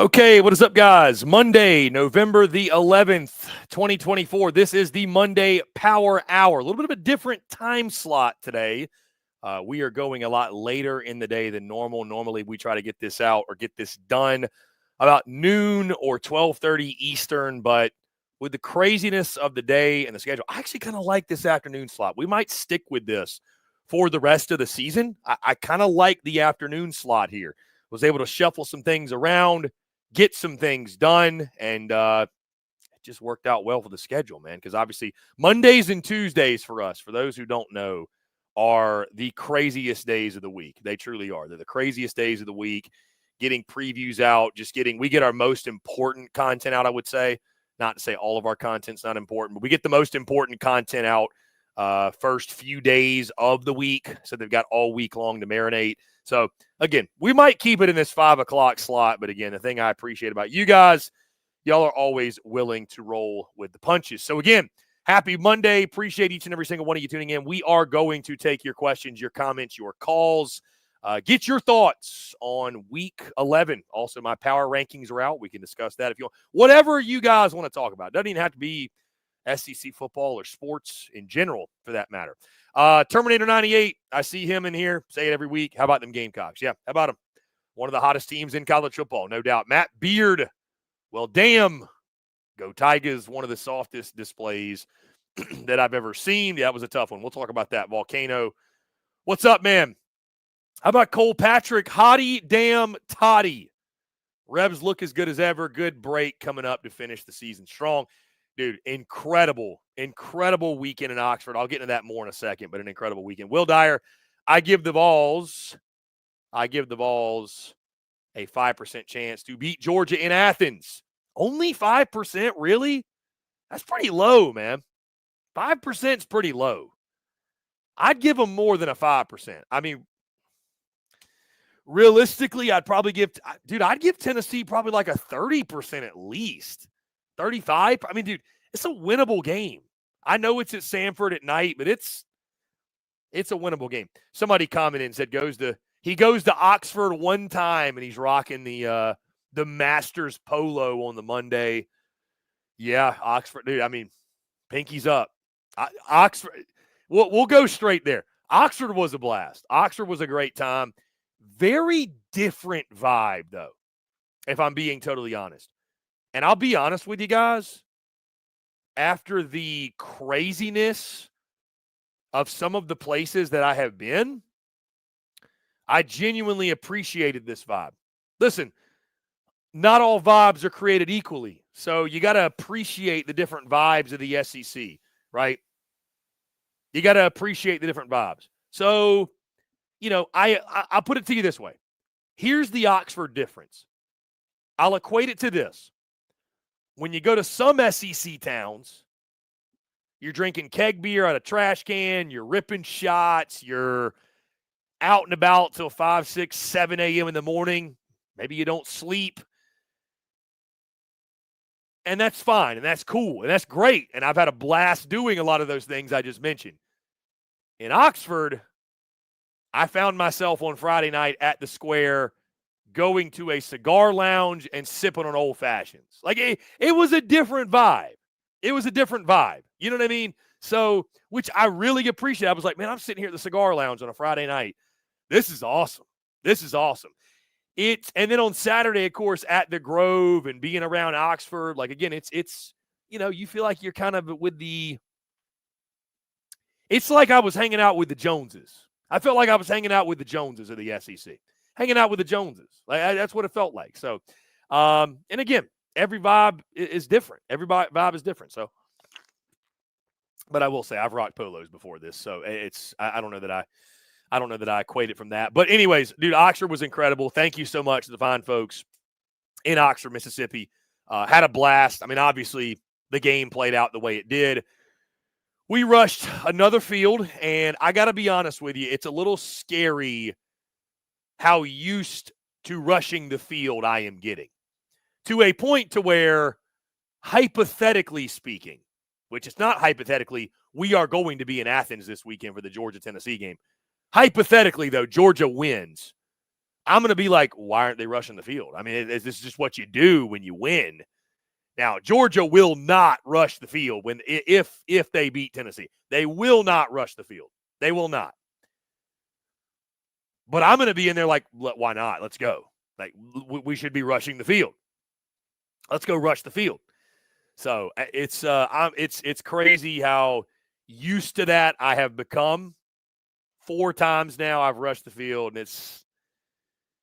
Okay, what is up, guys? Monday, November the 11th, 2024. This is the Monday Power Hour. A little bit of a different time slot today. We are going a lot later in the day than normal. Normally, we try to get this out or get this done about noon or 12:30 Eastern, but with the craziness of the day and the schedule, I actually kind of like this afternoon slot. We might stick with this for the rest of the season. I kind of like the afternoon slot here. Was able to shuffle some things around, get some things done, and it just worked out well for the schedule, man, because obviously Mondays and Tuesdays for us, for those who don't know, are the craziest days of the week. They truly are. They're the craziest days of the week. Getting previews out, we get our most important content out, I would say. Not to say all of our content's not important, but we get the most important content out first few days of the week, so they've got all week long to marinate. So, again, we might keep it in this 5 o'clock slot, but again, the thing I appreciate about you guys, y'all are always willing to roll with the punches. So, again, happy Monday. Appreciate each and every single one of you tuning in. We are going to take your questions, your comments, your calls. Get your thoughts on Week 11. Also, my power rankings are out. We can discuss that if you want. Whatever you guys want to talk about. It doesn't even have to be SEC football or sports in general, for that matter. Terminator 98, I see him in here. Say it every week. How about them Gamecocks? Yeah, how about them? One of the hottest teams in college football, no doubt. Matt Beard, well, damn. Go Tigers, one of the softest displays that I've ever seen. Yeah, that was a tough one. We'll talk about that. Volcano, what's up, man? How about Cole Patrick? Hottie damn toddy. Rebs look as good as ever. Good break coming up to finish the season strong. Dude, incredible weekend in Oxford. I'll get into that more in a second, but an incredible weekend. Will Dyer, I give the Vols a 5% chance to beat Georgia in Athens. Only 5%? Really? That's pretty low, man. 5% is pretty low. I'd give them more than a 5%. I mean, realistically, I'd give Tennessee probably like a 30% at least. 35. I mean, dude, it's a winnable game. I know it's at Sanford at night, but it's a winnable game. Somebody commented and said he goes to Oxford one time and he's rocking the Masters polo on the Monday. Yeah, Oxford, dude. I mean, pinkies up. Oxford. We'll go straight there. Oxford was a blast. Oxford was a great time. Very different vibe, though, if I'm being totally honest. And I'll be honest with you guys, after the craziness of some of the places that I have been, I genuinely appreciated this vibe. Listen, not all vibes are created equally, so you got to appreciate the different vibes of the SEC, right? You got to appreciate the different vibes. So, I'll put it to you this way. Here's the Oxford difference. I'll equate it to this. When you go to some SEC towns, you're drinking keg beer out of trash can, you're ripping shots, you're out and about till 5, 6, 7 a.m. in the morning. Maybe you don't sleep. And that's fine, and that's cool, and that's great. And I've had a blast doing a lot of those things I just mentioned. In Oxford, I found myself on Friday night at the Square going to a cigar lounge and sipping on old fashions. Like it was a different vibe. It was a different vibe. You know what I mean? So, which I really appreciate. I was like, man, I'm sitting here at the cigar lounge on a Friday night. This is awesome. This is awesome. And then on Saturday, of course, at the Grove and being around Oxford, like again, it's you feel like you're kind of it's like I was hanging out with the Joneses. I felt like I was hanging out with the Joneses of the SEC. Hanging out with the Joneses. That's what it felt like. So, and again, every vibe is different. Every vibe is different. So, but I will say I've rocked polos before this, so I don't know that I equate it from that. But anyways, dude, Oxford was incredible. Thank you so much to the fine folks in Oxford, Mississippi. Had a blast. I mean, obviously the game played out the way it did. We rushed another field, and I got to be honest with you, it's a little scary how used to rushing the field I am getting. To a point to where, hypothetically speaking, which is not hypothetically, we are going to be in Athens this weekend for the Georgia-Tennessee game. Hypothetically, though, Georgia wins. I'm going to be like, why aren't they rushing the field? I mean, this is just what you do when you win. Now, Georgia will not rush the field if they beat Tennessee. They will not rush the field. They will not. But I'm going to be in there like, why not? Let's go. Like, we should be rushing the field. Let's go rush the field. So it's crazy how used to that I have become. 4 times now I've rushed the field, and it's,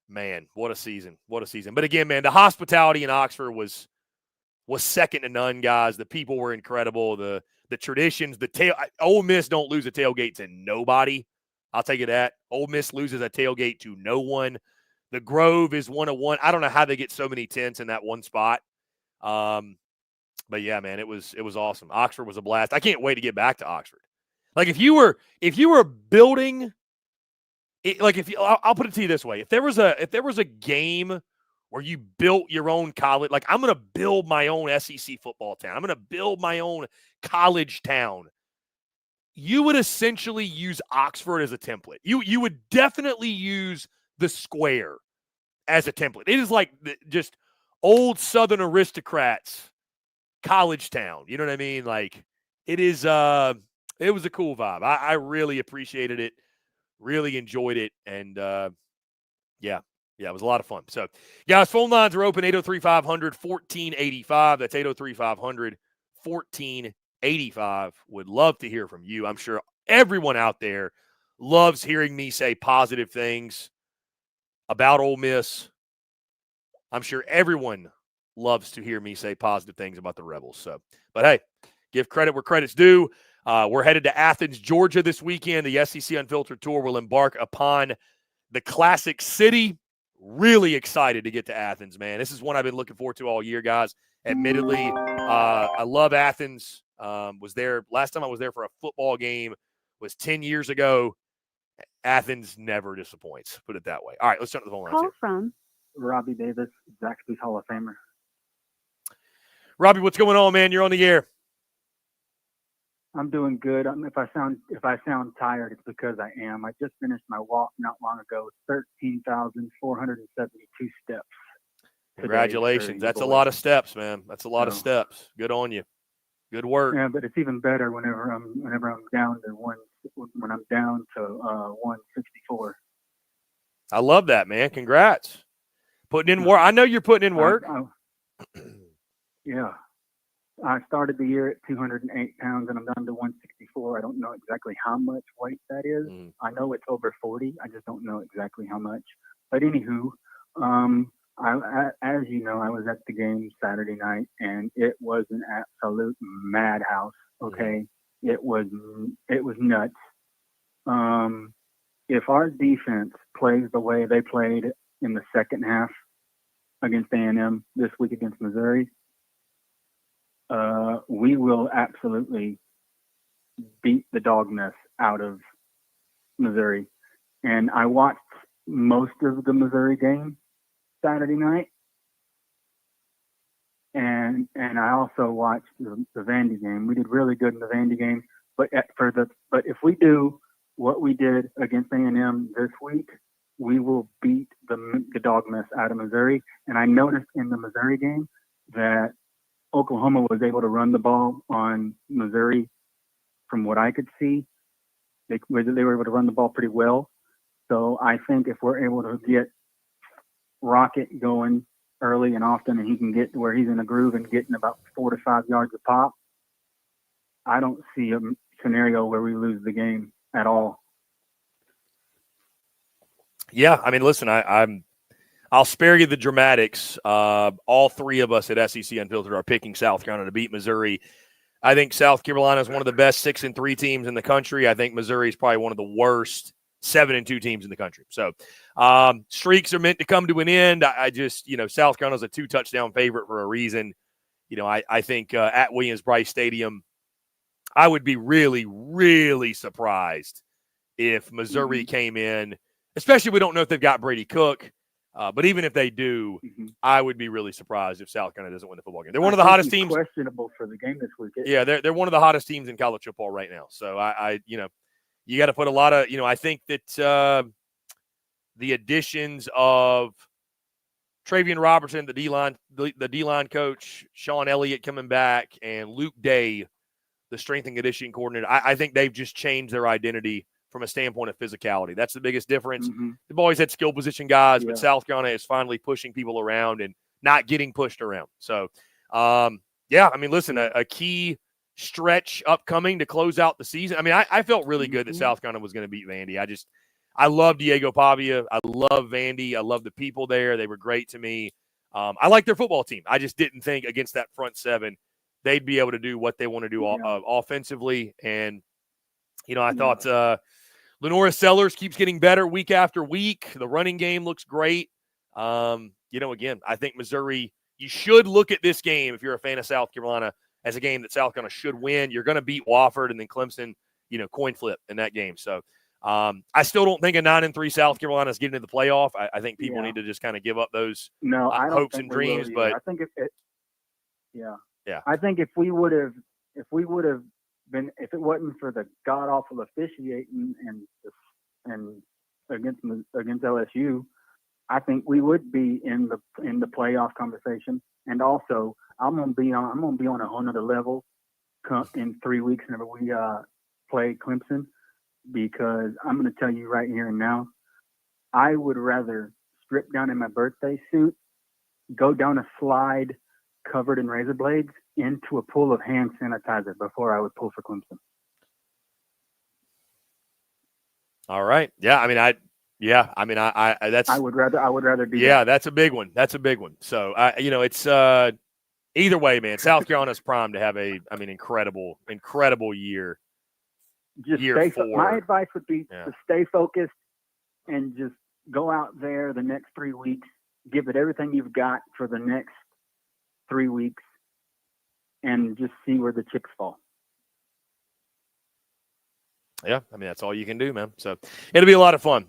man, what a season. What a season. But again, man, the hospitality in Oxford was second to none, guys. The people were incredible. The traditions, Ole Miss don't lose a tailgate to nobody. I'll tell you that. Ole Miss loses a tailgate to no one. The Grove is 1-1. I don't know how they get so many tents in that one spot. But yeah, man, it was awesome. Oxford was a blast. I can't wait to get back to Oxford. Like if you were building it, like I'll put it to you this way. If there was a game where you built your own college, like I'm going to build my own SEC football town. I'm going to build my own college town. You would essentially use Oxford as a template. You would definitely use the square as a template. It is like just old Southern aristocrats college town. You know what I mean? Like it is it was a cool vibe. I really appreciated it, really enjoyed it, and yeah, it was a lot of fun. So, guys, phone lines are open, 803-500-1485. That's 803-500-1485. Would love to hear from you. I'm sure everyone out there loves hearing me say positive things about Ole Miss. I'm sure everyone loves to hear me say positive things about the Rebels. So, but hey, give credit where credit's due. We're headed to Athens, Georgia this weekend. The SEC Unfiltered Tour will embark upon the Classic City. Really excited to get to Athens, man. This is one I've been looking forward to all year, guys. Admittedly, I love Athens. Was there last time I was there for a football game was 10 years ago. Athens never disappoints. Put it that way. All right, let's turn to the phone lines here. From Robbie Davis, Zaxby's Hall of Famer. Robbie, what's going on, man? You're on the air. I'm doing good. If I sound tired, it's because I am. I just finished my walk not long ago, 13,472 steps. Congratulations. That's a lot of steps, man. That's a lot of steps. Good on you. Good work. Yeah, but it's even better whenever I'm down to 164. I love that, man. Congrats. Putting in work. I know you're putting in work. Yeah. I started the year at 208 pounds, and I'm down to 164. I don't know exactly how much weight that is. I know it's over 40. I just don't know exactly how much. But anywho, as you know, I was at the game Saturday night, and it was an absolute madhouse. Okay, it was nuts. If our defense plays the way they played in the second half against A&M this week against Missouri, we will absolutely beat the dog mess out of Missouri. And I watched most of the Missouri game Saturday night, and I also watched the Vandy game. We did really good in the Vandy game, but if we do what we did against A&M this week, we will beat the dog mess out of Missouri. And I noticed in the Missouri game that Oklahoma was able to run the ball on Missouri. From what I could see, they were able to run the ball pretty well. So I think if we're able to get Rocket going early and often, and he can get to where he's in a groove and getting about 4 to 5 yards a pop, I don't see a scenario where we lose the game at all. Yeah, I mean, listen, I'll spare you the dramatics. All three of us at SEC Unfiltered are picking South Carolina to beat Missouri. I think South Carolina is one of the best 6-3 teams in the country. I think Missouri is probably one of the worst 7-2 teams in the country. So streaks are meant to come to an end. I just, South Carolina's a 2-touchdown favorite for a reason. I think at Williams-Brice Stadium, I would be really, really surprised if Missouri came in, especially we don't know if they've got Brady Cook. But even if they do, I would be really surprised if South Carolina doesn't win the football game. They're one of the hottest teams. Questionable for the game this week. Yeah, they're one of the hottest teams in college football right now. So I you got to put a lot of, I think that the additions of Travian Robertson, the D-line coach, Sean Elliott coming back, and Luke Day, the strength and conditioning coordinator, I think they've just changed their identity from a standpoint of physicality. That's the biggest difference. Mm-hmm. They've always had skill position guys, Yeah. but South Carolina is finally pushing people around and not getting pushed around. So, yeah, I mean, listen, a key stretch upcoming to close out the season. I mean, I felt really good that South Carolina was going to beat Vandy. I love Diego Pavia. I love Vandy. I love the people there. They were great to me. I like their football team. I just didn't think against that front seven they'd be able to do what they want to do offensively. And, you know, I thought Lenora Sellers keeps getting better week after week. The running game looks great. You know, again, I think Missouri, you should look at this game, if you're a fan of South Carolina, as a game that South Carolina should win. You're going to beat Wofford and then Clemson, you know, coin flip in that game. So I still don't think a 9-3 South Carolina is getting to the playoff. I think people need to just kind of give up those hopes and dreams. But I think I think if we would have been, if it wasn't for the god awful officiating and against LSU, I think we would be in the playoff conversation. And also, I'm gonna be on a whole nother level in 3 weeks whenever we play Clemson, because I'm gonna tell you right here and now, I would rather strip down in my birthday suit, go down a slide covered in razor blades into a pool of hand sanitizer before I would pull for Clemson. All right. Yeah. I mean, I would rather do yeah, that. that's a big one. That's a big one. So, you know, it's either way, man, South Carolina's primed to have incredible year. Just year 4. My advice would be to stay focused and just go out there the next 3 weeks, give it everything you've got for the next 3 weeks, and just see where the chips fall. Yeah, I mean, that's all you can do, man. So it'll be a lot of fun.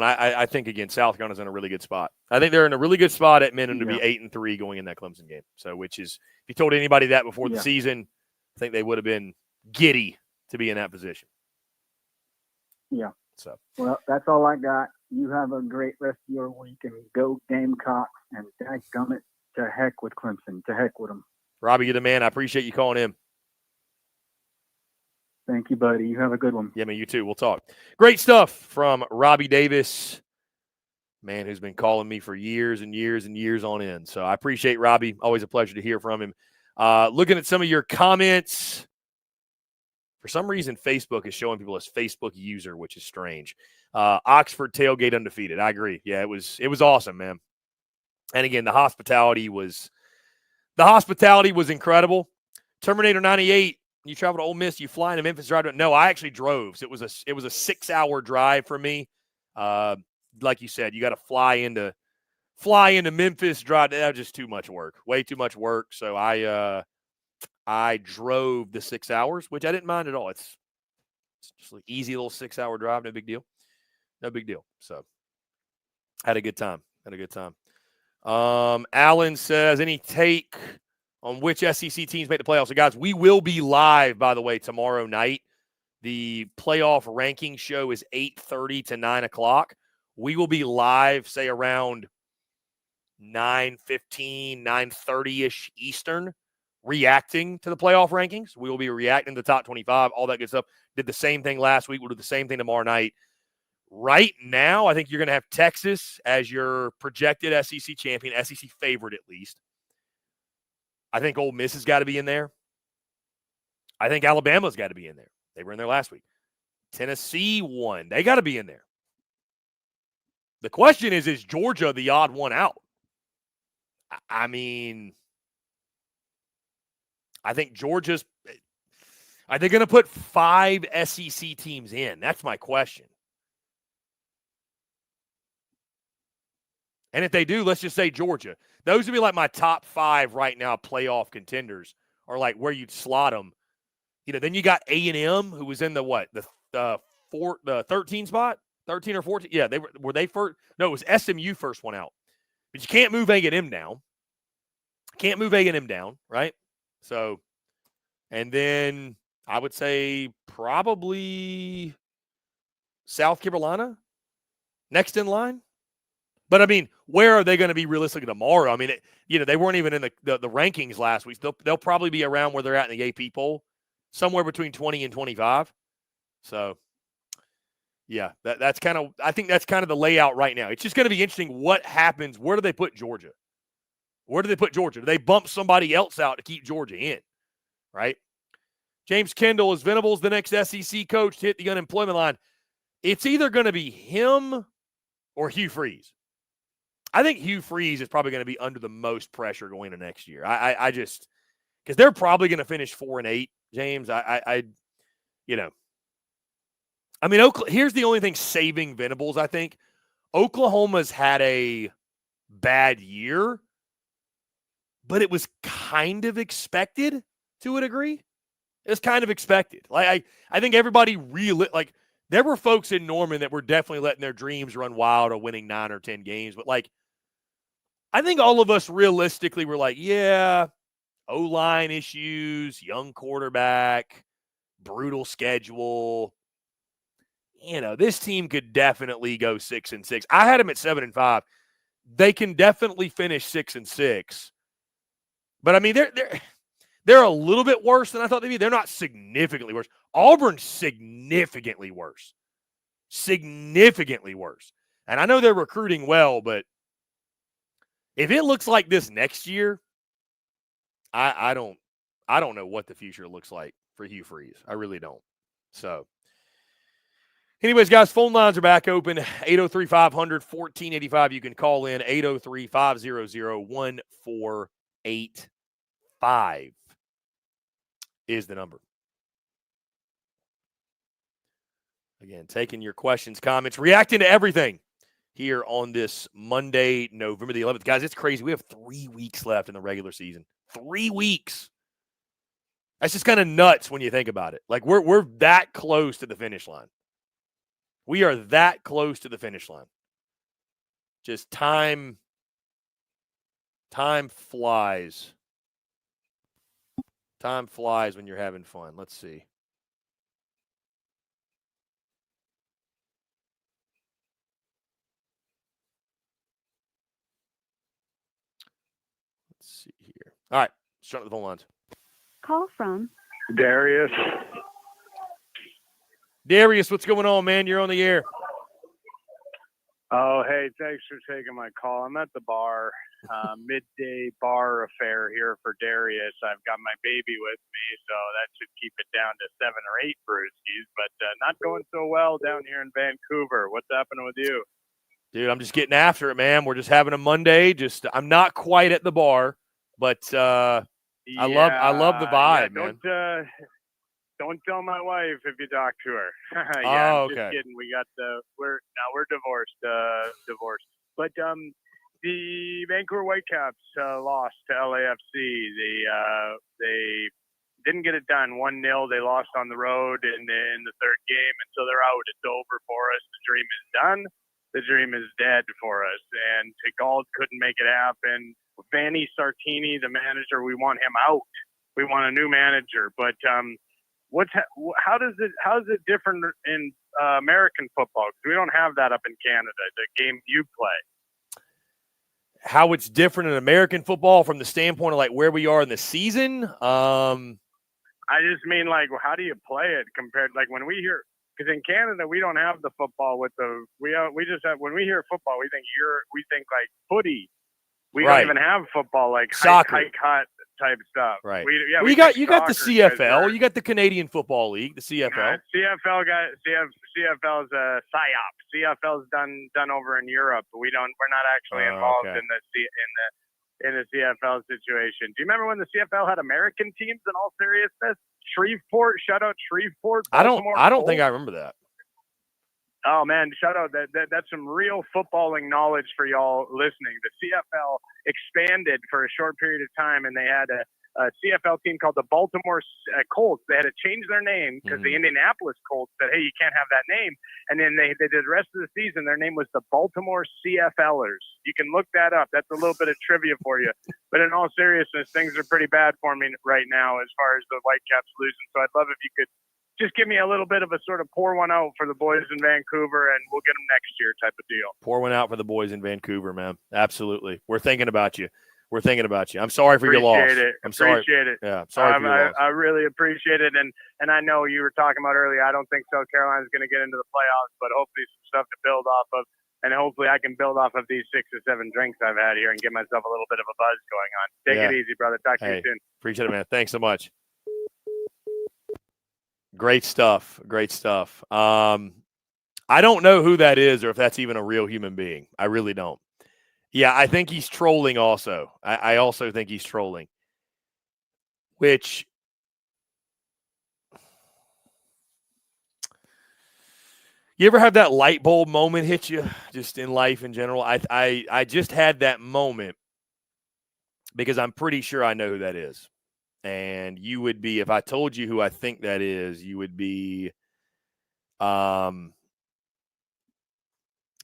I think, again, South Carolina's in a really good spot. I think they're in a really good spot at minimum to be 8-3 going in that Clemson game. So, which is, if you told anybody that before the season, I think they would have been giddy to be in that position. Yeah. So, well, that's all I got. You have a great rest of your week, and go Gamecocks, and dadgummit, to heck with Clemson. To heck with them. Robbie, you're the man. I appreciate you calling in. Thank you, buddy. You have a good one. Yeah, man, you too. We'll talk. Great stuff from Robbie Davis, man, who's been calling me for years and years and years on end. So I appreciate Robbie. Always a pleasure to hear from him. Looking at some of your comments. For some reason, Facebook is showing people as Facebook user, which is strange. Oxford tailgate undefeated. I agree. Yeah, it was awesome, man. And again, the hospitality was incredible. Terminator 98. You travel to Ole Miss, you fly into Memphis, drive to it. No, I actually drove. So it was a 6-hour drive for me. Like you said, you got to fly into Memphis, drive. That was just too much work, way too much work. So I drove the 6 hours, which I didn't mind at all. It's just an easy little 6-hour drive, no big deal. So had a good time. Alan says, any take on which SEC teams make the playoffs? So, guys, we will be live, by the way, tomorrow night. The playoff ranking show is 8:30 to 9 o'clock. We will be live, say, around 9:15, 9:30-ish Eastern, reacting to the playoff rankings. We will be reacting to the top 25, all that good stuff. Did the same thing last week. We'll do the same thing tomorrow night. Right now, I think you're going to have Texas as your projected SEC champion, SEC favorite at least. I think Ole Miss has got to be in there. I think Alabama's got to be in there. They were in there last week. Tennessee won. They got to be in there. The question is Georgia the odd one out? I mean, I think Georgia's – are they going to put 5 SEC teams in? That's my question. And if they do, let's just say Georgia. Those would be like my top 5 right now playoff contenders, or like where you'd slot them. You know, then you got A&M, who was in the 13 spot, 13 or 14. Yeah, were they first? No, it was SMU first one out. But you can't move A&M down. Right? So, and then I would say probably South Carolina next in line. But, I mean, where are they going to be realistically tomorrow? I mean, they weren't even in the rankings last week. They'll probably be around where they're at in the AP poll, somewhere between 20 and 25. So, yeah, that's kind of – I think that's kind of the layout right now. It's just going to be interesting what happens. Where do they put Georgia? Where do they put Georgia? Do they bump somebody else out to keep Georgia in, right? James Kendall, is Venables the next SEC coach to hit the unemployment line? It's either going to be him or Hugh Freeze. I think Hugh Freeze is probably going to be under the most pressure going into next year. I just – because they're probably going to finish 4-8, James. Here's the only thing saving Venables, I think. Oklahoma's had a bad year, but it was kind of expected to a degree. It was kind of expected. Like I think everybody really there were folks in Norman that were definitely letting their dreams run wild of winning 9 or 10 games, but I think all of us realistically were like, yeah, O-line issues, young quarterback, brutal schedule. This team could definitely go 6-6. I had them at 7-5. They can definitely finish 6-6. But I mean, they're a little bit worse than I thought they'd be. They're not significantly worse. Auburn's significantly worse. Significantly worse. And I know they're recruiting well, but if it looks like this next year, I don't know what the future looks like for Hugh Freeze. I really don't. So, anyways, guys, phone lines are back open. 803-500-1485. You can call in 803-500-1485 is the number. Again, taking your questions, comments, reacting to everything here on this Monday, November the 11th. Guys, it's crazy. We have 3 weeks left in the regular season. 3 weeks. That's just kind of nuts when you think about it. Like, we're that close to the finish line. We are that close to the finish line. Just time flies. Time flies when you're having fun. Let's see. Let's see here. All right. Start with the phone lines. Call from Darius. Darius, what's going on, man? You're on the air. Oh, hey, thanks for taking my call. I'm at the bar, midday bar affair here for Darius. I've got my baby with me, so that should keep it down to 7 or 8 brewskis, but not going so well down here in Vancouver. What's happening with you? Dude, I'm just getting after it, man. We're just having a Monday. I'm not quite at the bar, but I love the vibe, man. Don't tell my wife if you talk to her. I'm just kidding. We're divorced. But the Vancouver Whitecaps lost to LAFC. They didn't get it done. 1-0. They lost on the road in the third game, and so they're out. It's over for us. The dream is done. The dream is dead for us. And Galt couldn't make it happen. Vanni Sartini, the manager, we want him out. We want a new manager. But how is it different in American football? Because we don't have that up in Canada, the game you play. How it's different in American football from the standpoint of where we are in the season? I just mean how do you play it compared when we hear, because in Canada we don't have the football with we just have, when we hear football we think footy. We right. don't even have football soccer. high cut type stuff. Right. You got the CFL. You got the Canadian Football League, the CFL. CFL's a psyop. CFL's done over in Europe. We're not actually involved in the CFL situation. Do you remember when the CFL had American teams? In all seriousness, Shreveport. Shout out Shreveport. Baltimore I don't think I remember that. Oh man, shout out! That's some real footballing knowledge for y'all listening. The CFL expanded for a short period of time, and they had a CFL team called the Baltimore Colts. They had to change their name because the Indianapolis Colts said, "Hey, you can't have that name." And then they did the rest of the season. Their name was the Baltimore CFLers. You can look that up. That's a little bit of trivia for you. But in all seriousness, things are pretty bad for me right now as far as the Whitecaps losing. So I'd love if you could just give me a little bit of a sort of pour one out for the boys in Vancouver, and we'll get them next year type of deal. Pour one out for the boys in Vancouver, man. Absolutely. We're thinking about you. I'm sorry for your loss. Appreciate it. Yeah, I'm sorry for your loss. I really appreciate it, and I know you were talking about earlier. I don't think South Carolina's going to get into the playoffs, but hopefully some stuff to build off of, and hopefully I can build off of these 6 or 7 drinks I've had here and get myself a little bit of a buzz going on. Take it easy, brother. Talk to you soon. Appreciate it, man. Thanks so much. Great stuff. I don't know who that is or if that's even a real human being. I really don't. Yeah, I think he's trolling also. I also think he's trolling. Which, you ever have that light bulb moment hit you just in life in general? I just had that moment because I'm pretty sure I know who that is. And you would be, if I told you who I think that is, you would be,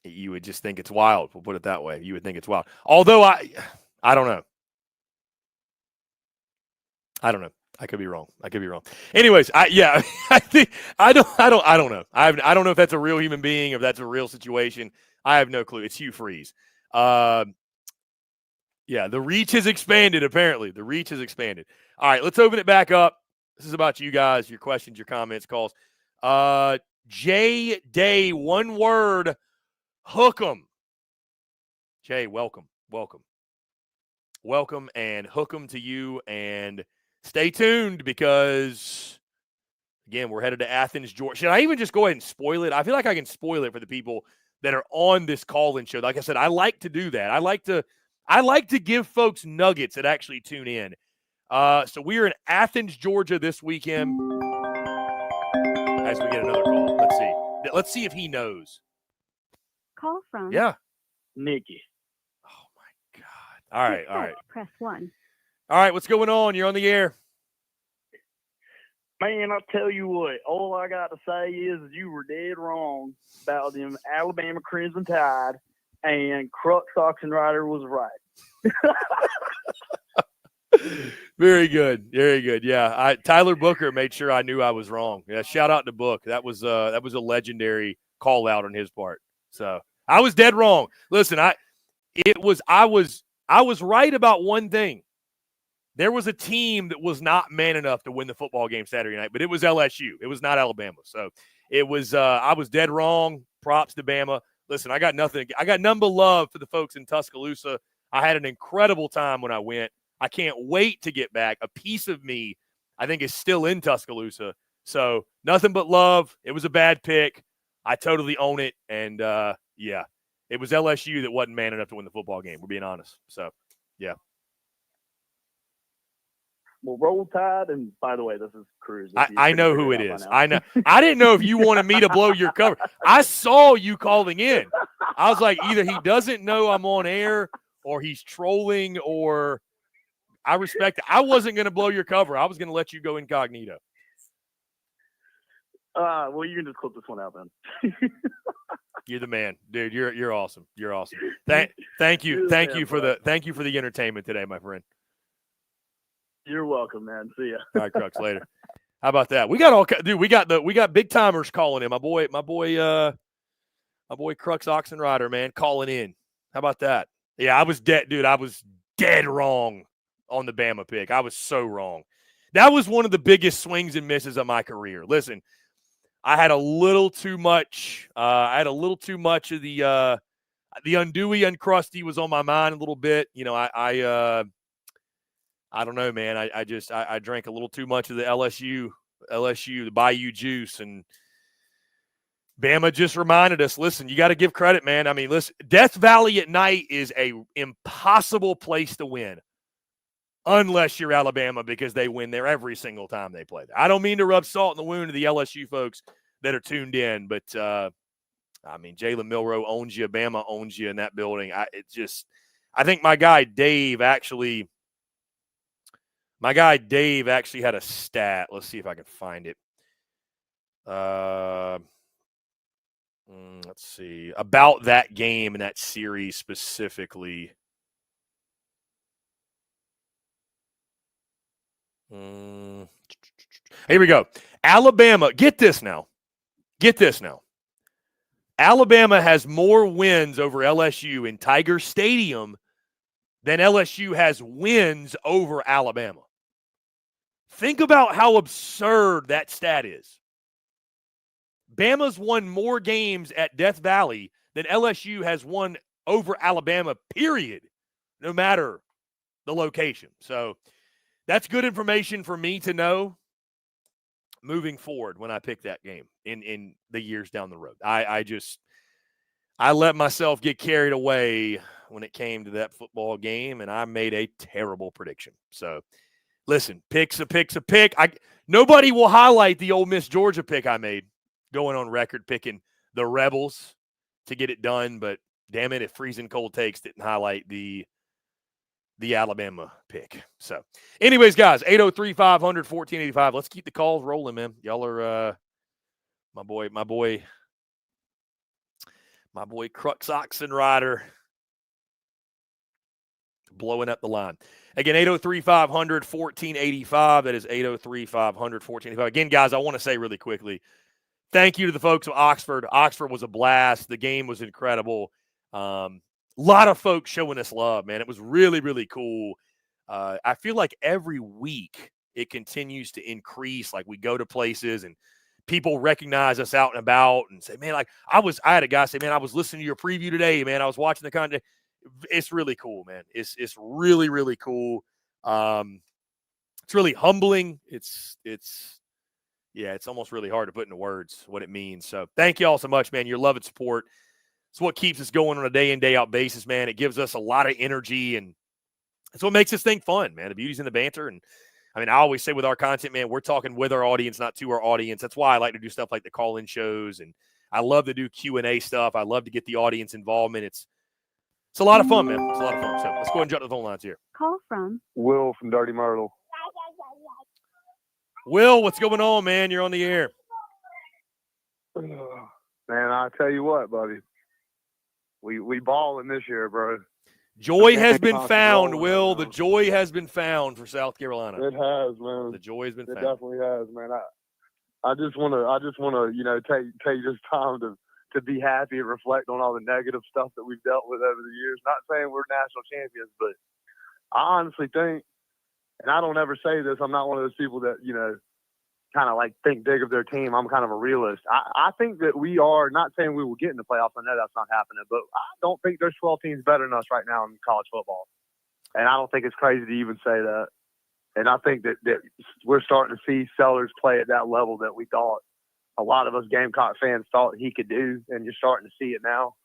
you would just think it's wild. We'll put it that way. You would think it's wild. Although I don't know. I could be wrong. Anyways, I think I don't know. I don't know if that's a real human being, if that's a real situation. I have no clue. It's Hugh Freeze. Yeah, the reach has expanded, apparently. The reach has expanded. All right, let's open it back up. This is about you guys, your questions, your comments, calls. Jay Day, one word, hook 'em. Jay, welcome, and hook 'em to you. And stay tuned because, again, we're headed to Athens, Georgia. Should I even just go ahead and spoil it? I feel like I can spoil it for the people that are on this call-in show. Like I said, I like to do that. I like to give folks nuggets that actually tune in. So we are in Athens, Georgia this weekend. As we get another call, let's see if he knows. Call from Nikki. Oh my God! All right. Press 1. All right, what's going on? You're on the air. Man, I'll tell you what. All I got to say is you were dead wrong about them Alabama Crimson Tide, and Crux Oxenrider was right. Very good. Yeah, Tyler Booker made sure I knew I was wrong. Yeah, shout out to Book. That was a legendary call out on his part. So I was dead wrong. Listen, I was right about one thing. There was a team that was not man enough to win the football game Saturday night, but it was LSU. It was not Alabama. So it was. I was dead wrong. Props to Bama. Listen, I got nothing but love for the folks in Tuscaloosa. I had an incredible time when I went. I can't wait to get back. A piece of me, I think, is still in Tuscaloosa. So nothing but love. It was a bad pick. I totally own it. And, yeah, it was LSU that wasn't man enough to win the football game. We're being honest. So, yeah. Well, Roll Tide, and by the way, this is Cruz. I know who it is. I know. I didn't know if you wanted me to blow your cover. I saw you calling in. I was like, either he doesn't know I'm on air or he's trolling, or I respect it. I wasn't going to blow your cover. I was going to let you go incognito. Well, you can just clip this one out then. You're the man, dude. You're awesome. You're awesome. Thank you for the entertainment today, my friend. You're welcome, man. See ya. All right, Crux, later. How about that? We got big timers calling in. My boy Crux Oxenrider, man, calling in. How about that? Yeah, I was dead wrong on the Bama pick. I was so wrong. That was one of the biggest swings and misses of my career. Listen, I had a little too much. Of the Undewey Uncrusty was on my mind a little bit. You know, I don't know, man. I drank a little too much of the LSU, the Bayou juice, and Bama just reminded us, listen, you got to give credit, man. I mean, listen, Death Valley at night is a impossible place to win unless you're Alabama, because they win there every single time they play there. I don't mean to rub salt in the wound of the LSU folks that are tuned in, but, I mean, Jalen Milroe owns you. Bama owns you in that building. I think my guy Dave actually had a stat. Let's see if I can find it. Let's see. About that game and that series specifically. Here we go. Alabama, get this now. Get this now. Alabama has more wins over LSU in Tiger Stadium than LSU has wins over Alabama. Think about how absurd that stat is. Bama's won more games at Death Valley than LSU has won over Alabama, period, no matter the location. So that's good information for me to know moving forward when I pick that game in the years down the road. I let myself get carried away when it came to that football game, and I made a terrible prediction. So listen, pick's a pick. Nobody will highlight the Ole Miss Georgia pick I made, going on record picking the Rebels to get it done. But damn it, if freezing cold takes didn't highlight the Alabama pick. So anyways, guys, 803-500-1485. Let's keep the calls rolling, man. Y'all are my boy Crux Oxen Rider blowing up the line. Again, 803-500-1485. That is 803-500-1485. Again, guys, I want to say really quickly, thank you to the folks of Oxford. Oxford was a blast. The game was incredible. A lot of folks showing us love, man. It was really, really cool. I feel like every week it continues to increase. Like we go to places and people recognize us out and about and say, man, like I had a guy say, man, I was listening to your preview today, man. I was watching the content. It's really cool, man. It's really, really cool. It's really humbling. It's almost really hard to put into words what it means. So thank you all so much, man. Your love and support. It's what keeps us going on a day in, day out basis, man. It gives us a lot of energy, and it's what makes this thing fun, man. The beauty's in the banter. And I mean, I always say with our content, man, we're talking with our audience, not to our audience. That's why I like to do stuff like the call-in shows, and I love to do Q&A stuff. I love to get the audience involvement. It's a lot of fun, man. It's a lot of fun. So let's go ahead and jump to the phone lines here. Call from Will from Dirty Myrtle. Will, what's going on, man? You're on the air. Man, I tell you what, buddy. We balling this year, bro. Joy has been found, Will. The joy has been found for South Carolina. It has, man. The joy has been found. It definitely has, man. I just wanna, take this time to be happy and reflect on all the negative stuff that we've dealt with over the years. Not saying we're national champions, but I honestly think, and I don't ever say this, I'm not one of those people that, kind of like think big of their team. I'm kind of a realist. I think that we are, not saying we will get in the playoffs. I know that's not happening, but I don't think there's 12 teams better than us right now in college football. And I don't think it's crazy to even say that. And I think that we're starting to see Sellers play at that level that we thought a lot of us Gamecock fans thought he could do, and you're starting to see it now.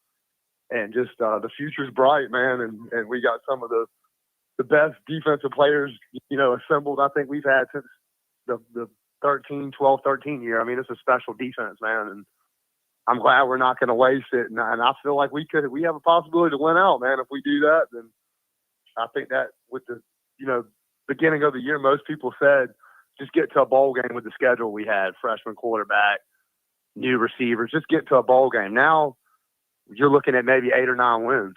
And just the future's bright, man. And we got some of the best defensive players, assembled I think we've had since the 12, 13 year. I mean, it's a special defense, man. And I'm glad we're not going to waste it. And I feel like we have a possibility to win out, man. If we do that, then I think that with the, beginning of the year, most people said, just get to a bowl game with the schedule we had, freshman quarterback, new receivers, just get to a bowl game. Now you're looking at maybe 8 or 9 wins.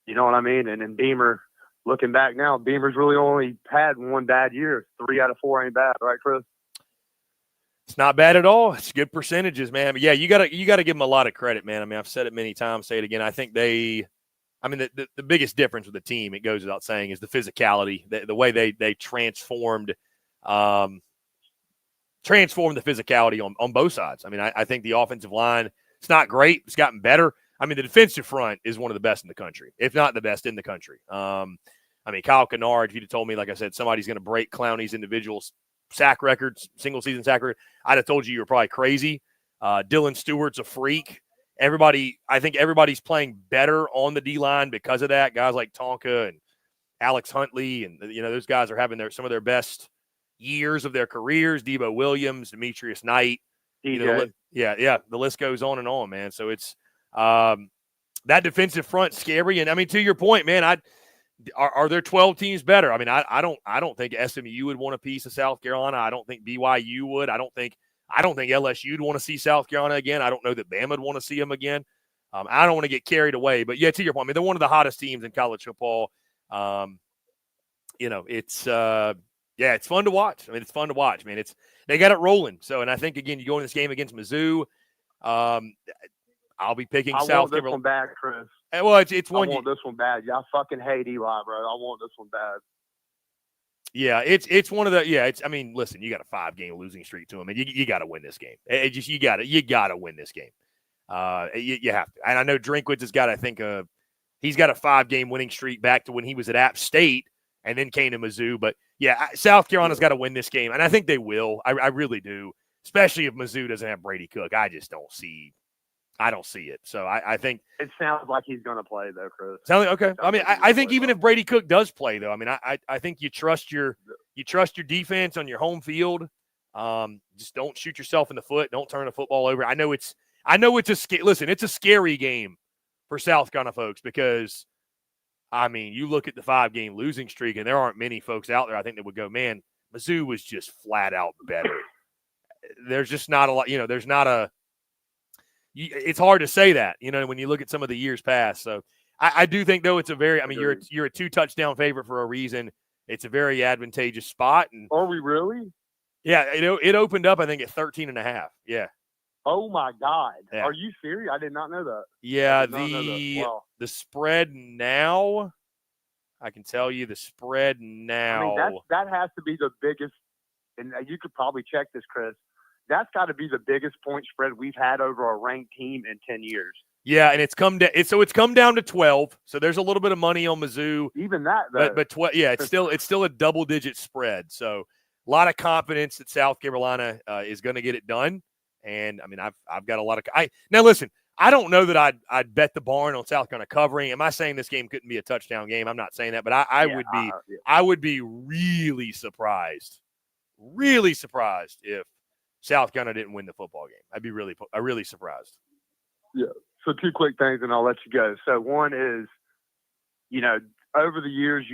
You know what I mean? And then Beamer, looking back now, Beamer's really only had one bad year. 3 out of 4 ain't bad, right, Chris? It's not bad at all. It's good percentages, man. But yeah, you gotta give them a lot of credit, man. I mean, I've said it many times, say it again. I think the biggest difference with the team, it goes without saying, is the physicality, the way they transformed the physicality on both sides. I mean, I think the offensive line, it's not great. It's gotten better. I mean, the defensive front is one of the best in the country, if not the best in the country. Kyle Kennard, if you'd have told me, like I said, somebody's going to break Clowney's individual sack records, single season sack record, I'd have told you were probably crazy. Dylan Stewart's a freak. I think everybody's playing better on the D-line because of that. Guys like Tonka and Alex Huntley, and those guys are having some of their best years of their careers. Debo Williams, Demetrius Knight. The list goes on and on, man. So it's that defensive front scary. And I mean, to your point, man, are there 12 teams better? I mean, I don't think SMU would want a piece of South Carolina. I don't think BYU would. I don't think LSU would want to see South Carolina again. I don't know that Bama would want to see them again. I don't want to get carried away, but yeah, to your point, I mean, they're one of the hottest teams in college football. It's Yeah, it's fun to watch. I mean, it's fun to watch, man. They got it rolling. So, and I think, again, you go in this game against Mizzou, I'll be picking I South want this Carolina. one bad, Chris. Well, it's one. I want this one bad. Yeah, I fucking hate Eli, bro. I want this one bad. Yeah, it's one of the. Yeah, I mean, listen, you got a 5-game losing streak to him, and you got to win this game. You got to win this game. You have to. And I know Drinkwitz has got, I think, he's got a 5-game winning streak back to when he was at App State and then came to Mizzou. But yeah, South Carolina's got to win this game, and I think they will. I really do, especially if Mizzou doesn't have Brady Cook. I don't see it. So I think it sounds like he's going to play though, Chris. Okay. I mean, I think even if Brady Cook does play though, I mean, I think you trust your defense on your home field. Just don't shoot yourself in the foot. Don't turn the football over. I know it's it's a scary game for South Carolina folks because, I mean, you look at the 5-game losing streak and there aren't many folks out there I think that would go, man, Mizzou was just flat out better. There's just not a lot, there's not a. It's hard to say that, when you look at some of the years past. So I do think, though, it's a very – I mean, you're a 2-touchdown favorite for a reason. It's a very advantageous spot. And are we really? Yeah, it opened up, I think, at 13.5. Yeah. Oh, my God. Yeah. Are you serious? I did not know that. Yeah, Wow. the spread now, I can tell you the spread now. I mean, that has to be the biggest – and you could probably check this, Chris. That's got to be the biggest point spread we've had over a ranked team in 10 years. Yeah, and it's come down to 12. So there's a little bit of money on Mizzou. Even that, though. But it's still a double-digit spread. So a lot of confidence that South Carolina is going to get it done. And I mean, I've got a lot of. Now listen, I don't know that I'd bet the barn on South Carolina covering. Am I saying this game couldn't be a touchdown game? I'm not saying that, but I would be really surprised if South Carolina didn't win the football game. I'd be really surprised. Yeah. So 2 quick things, and I'll let you go. So one is, over the years,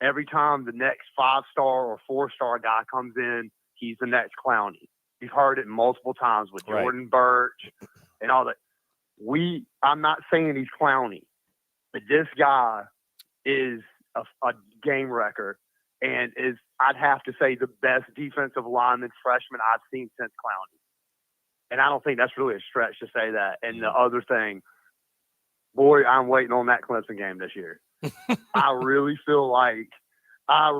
every time the next 5-star or 4-star guy comes in, he's the next Clowney. You've heard it multiple times with Jordan Birch and all that. I'm not saying he's Clowney, but this guy is a game wrecker and is, I'd have to say, the best defensive lineman freshman I've seen since Clowney. And I don't think that's really a stretch to say that. And the other thing, boy, I'm waiting on that Clemson game this year. I really feel like I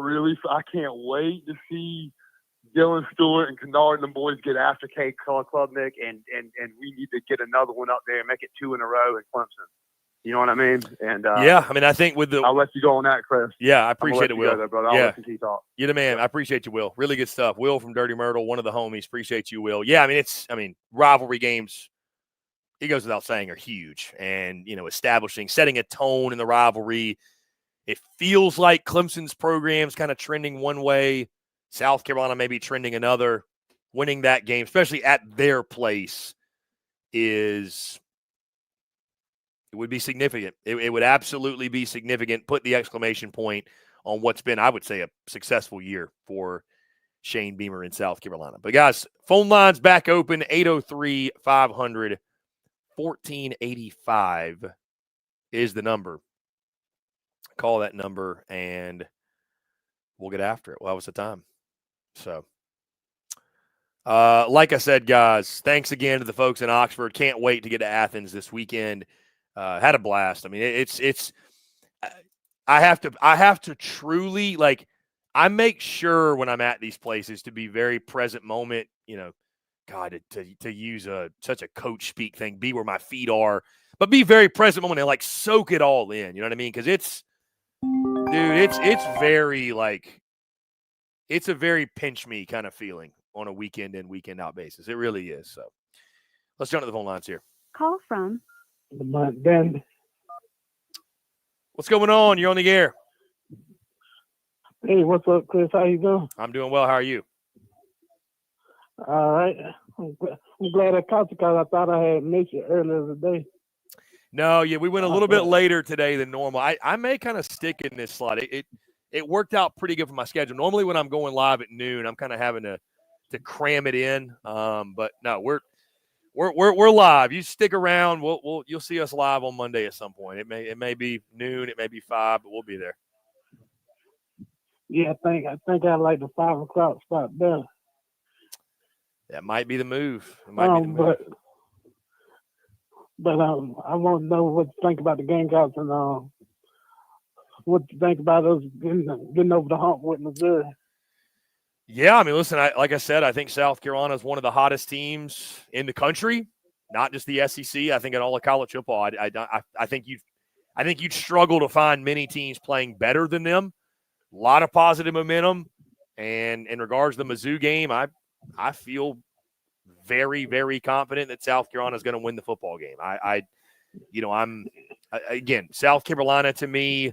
can't wait to see Dylan Stewart and Kennard and the boys get after Kate Klubnik, and we need to get another one up there and make it 2 in a row in Clemson. You know what I mean? And yeah, I mean, I think I'll let you go on that, Chris. Yeah, I appreciate it, Will. I'll listen to you talk. You're the man. I appreciate you, Will. Really good stuff. Will from Dirty Myrtle, one of the homies. Appreciate you, Will. Yeah, I mean, rivalry games, it goes without saying, are huge. And, setting a tone in the rivalry. It feels like Clemson's program's kind of trending one way. South Carolina maybe trending another. Winning that game, especially at their place, it would be significant. It would absolutely be significant. Put the exclamation point on what's been, I would say, a successful year for Shane Beamer in South Carolina. But, guys, phone lines back open, 803-500-1485 is the number. Call that number, and we'll get after it. Well, that was the time. So, like I said, guys, thanks again to the folks in Oxford. Can't wait to get to Athens this weekend. Had a blast. I mean, I have to truly, I make sure when I'm at these places to be very present moment, God, to use such a coach speak thing, be where my feet are, but be very present moment and soak it all in. You know what I mean? Because it's very it's a very pinch me kind of feeling on a weekend in, weekend out basis. It really is. So let's jump to the phone lines here. Call from Ben. What's going on? You're on the air. Hey, what's up, Chris? How you doing? I'm doing well. How are you? All right. I'm glad I caught you because I thought I had missed you earlier today. No, yeah, we went a little bit later today than normal. I may kind of stick in this slot. It worked out pretty good for my schedule. Normally when I'm going live at noon, I'm kind of having to cram it in. But no, we're live. You stick around. You'll see us live on Monday at some point. It may be noon, it may be 5, but we'll be there. Yeah, I think I like the 5 o'clock spot better. That might be the move. It might be the move. But I want to know what you think about the Gamecocks and what you think about us getting over the hump with Missouri. Yeah, I mean, listen, like I said, I think South Carolina is one of the hottest teams in the country, not just the SEC. I think in all of college football, I think you'd struggle to find many teams playing better than them. A lot of positive momentum, and in regards to the Mizzou game, I feel very, very confident that South Carolina is going to win the football game. Again, South Carolina to me,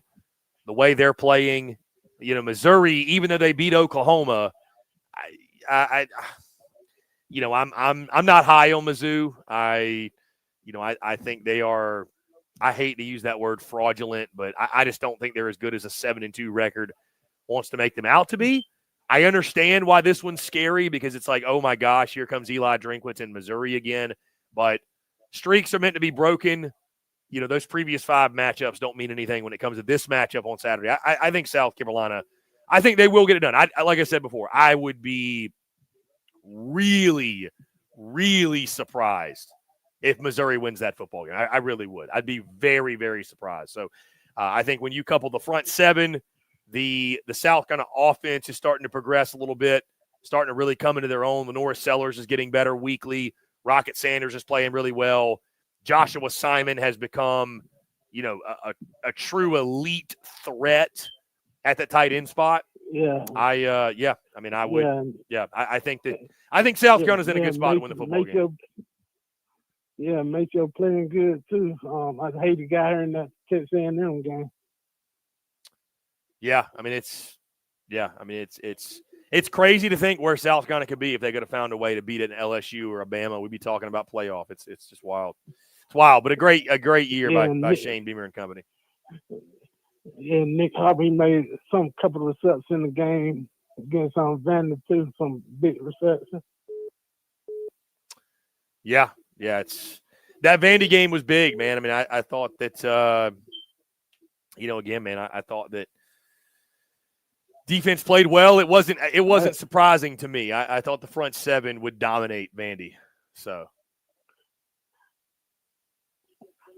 the way they're playing, Missouri, even though they beat Oklahoma, I'm not high on Mizzou. I think they are. I hate to use that word fraudulent, but I just don't think they're as good as a 7-2 record wants to make them out to be. I understand why this one's scary because it's like, oh my gosh, here comes Eli Drinkwitz in Missouri again. But streaks are meant to be broken. Those previous 5 matchups don't mean anything when it comes to this matchup on Saturday. I think South Carolina, I think they will get it done. Like I said before, I would be really, really surprised if Missouri wins that football game. I really would. I'd be very, very surprised. So I think when you couple the front 7, the South kind of offense is starting to progress a little bit, starting to really come into their own. Lenora Sellers is getting better weekly. Rocket Sanders is playing really well. Joshua Simon has become, a true elite threat at the tight end spot. Yeah. I would. Yeah. I think South Carolina's in a good spot to win the football game. Make playing good too. I hate the guy here in that Texas A&M game. Yeah, I mean it's crazy to think where South Carolina could be if they could have found a way to beat an LSU or a Bama. We'd be talking about playoff. It's just wild. It's wild, but a great year by Shane Beamer and company. Yeah, Nick Hobby made some couple of receptions in the game against Vandy too, some big receptions. Yeah, it's that Vandy game was big, man. I mean, I thought that again, man, I thought that defense played well. It wasn't surprising to me. I thought the front 7 would dominate Vandy. So,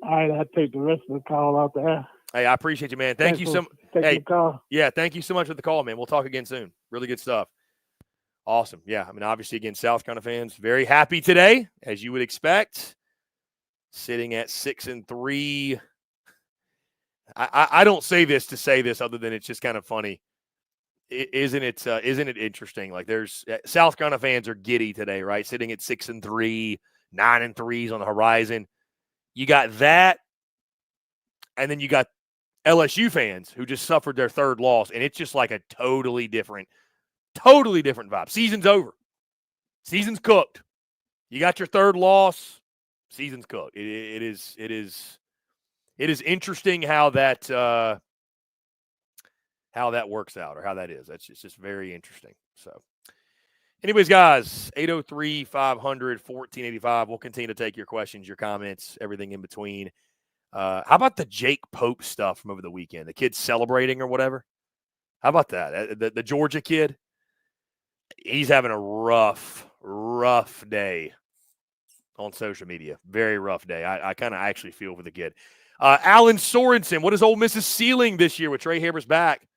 all right, I take the rest of the call out there. Hey, I appreciate you, man. Thank you so much. Hey, the call. Yeah, thank you so much for the call, man. We'll talk again soon. Really good stuff. Awesome. Yeah, I mean, obviously, again, South Carolina fans very happy today, as you would expect. Sitting at 6-3. I don't say this to say this, other than it's just kind of funny. Isn't it interesting? Like, there's South Carolina fans are giddy today, right? Sitting at 6-3, 9-3 on the horizon. You got that, and then you got LSU fans who just suffered their 3rd loss, and it's just like a totally different vibe. Season's over. Season's cooked. You got your 3rd loss. Season's cooked. It is interesting how that works out, or how that is. That's just very interesting. So, anyways, guys, 803-500-1485. We'll continue to take your questions, your comments, everything in between. How about the Jake Pope stuff from over the weekend? The kid celebrating or whatever? How about that? The Georgia kid? He's having a rough day on social media. Very rough day. I kind of actually feel for the kid. Alan Sorensen, what is Ole Miss's ceiling this year with Trey Havers back?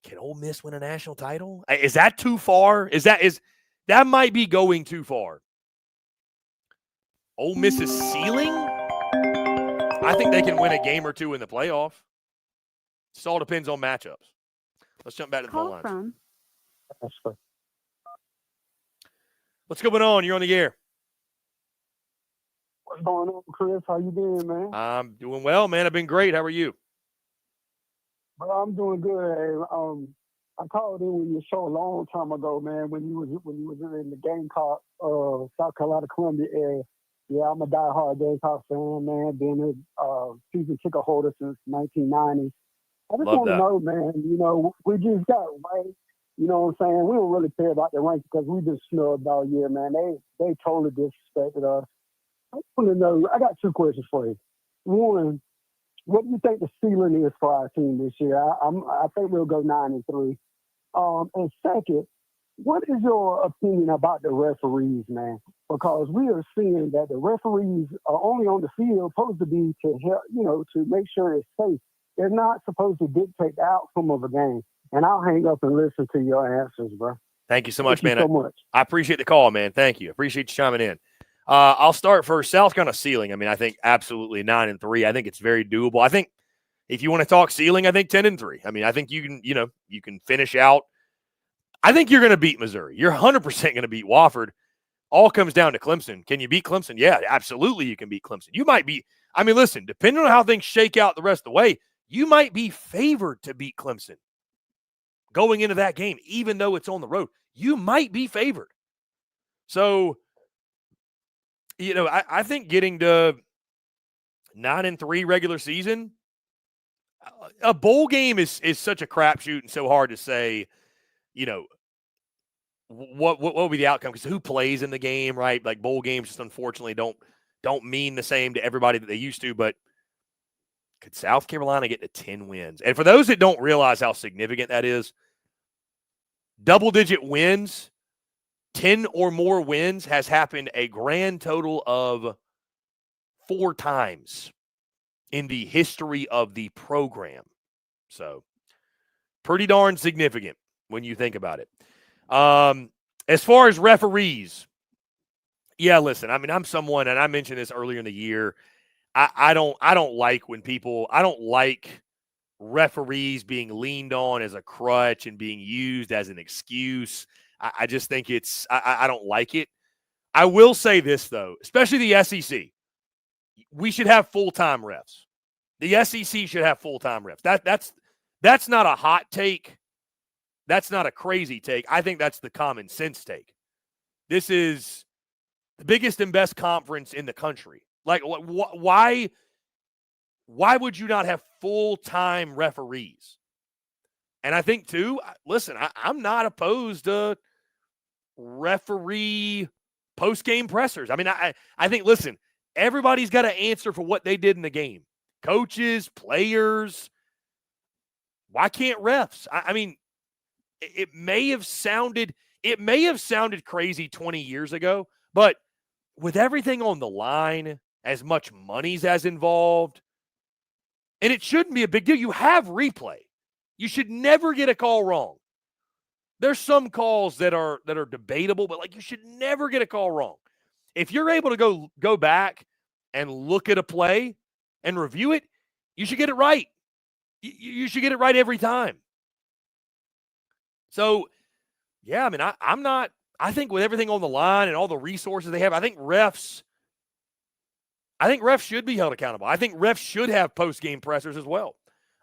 Can Ole Miss win a national title? Is that too far? That might be going too far. Ole Miss's ceiling? I think they can win a game or two in the playoff. It all depends on matchups. Let's jump back to the phone lines. From What's going on? You're on the air. What's going on, Chris? How you doing, man? I'm doing well, man. I've been great. How are you? Well, I'm doing good. I called in with your show a long time ago, man, when you was in the Gamecock, South Carolina, Columbia area. Yeah, I'm a diehard Gamecock fan, man. Been a season ticket holder since 1990. I just want to know, man, we just got ranked. You know what I'm saying? We don't really care about the rank because we just snubbed all year, man. They totally disrespected us. I want to know, I got 2 questions for you. One, what do you think the ceiling is for our team this year? I think we'll go 9-3. And second, what is your opinion about the referees, man? Because we are seeing that the referees are only on the field supposed to be to help, to make sure it's safe. They're not supposed to dictate the outcome of a game. And I'll hang up and listen to your answers, bro. Thank you so much, man. Thank you so much. I appreciate the call, man. Thank you. Appreciate you chiming in. I'll start first. South Carolina ceiling. I mean, I think absolutely 9-3. I think it's very doable. I think if you want to talk ceiling, I think 10-3. I mean, I think you can, you can finish out. I think you're going to beat Missouri. You're 100% going to beat Wofford. All comes down to Clemson. Can you beat Clemson? Yeah, absolutely you can beat Clemson. You might be, I mean, listen, depending on how things shake out the rest of the way, you might be favored to beat Clemson going into that game, even though it's on the road. You might be favored. So, I think getting to 9-3 regular season, a bowl game is such a crapshoot and so hard to say, what will be the outcome? Because who plays in the game, right? Like bowl games just unfortunately don't mean the same to everybody that they used to. But could South Carolina get to 10 wins? And for those that don't realize how significant that is, double-digit wins, 10 or more wins has happened a grand total of 4 times in the history of the program. So pretty darn significant when you think about it. As far as referees, yeah, listen, I mean, I'm someone, and I mentioned this earlier in the year, I don't like when people, I don't like referees being leaned on as a crutch and being used as an excuse. I just think I don't like it. I will say this, though, especially the SEC. We should have full-time refs. The SEC should have full-time refs. That's not a hot take. That's not a crazy take. I think that's the common sense take. This is the biggest and best conference in the country. Like, why would you not have full-time referees? And I think, too, listen, I'm not opposed to referee post-game pressers. I mean, I think, listen, everybody's got to answer for what they did in the game. Coaches, players. Why can't refs? I mean, it may have sounded crazy 20 years ago, but with everything on the line, as much money's as involved, and it shouldn't be a big deal. You have replay. You should never get a call wrong. There's some calls that are debatable, but like you should never get a call wrong. If you're able to go back and look at a play and review it, you should get it right. You should get it right every time. So, yeah, I mean, I think with everything on the line and all the resources they have, I think refs should be held accountable. I think refs should have post-game pressers as well.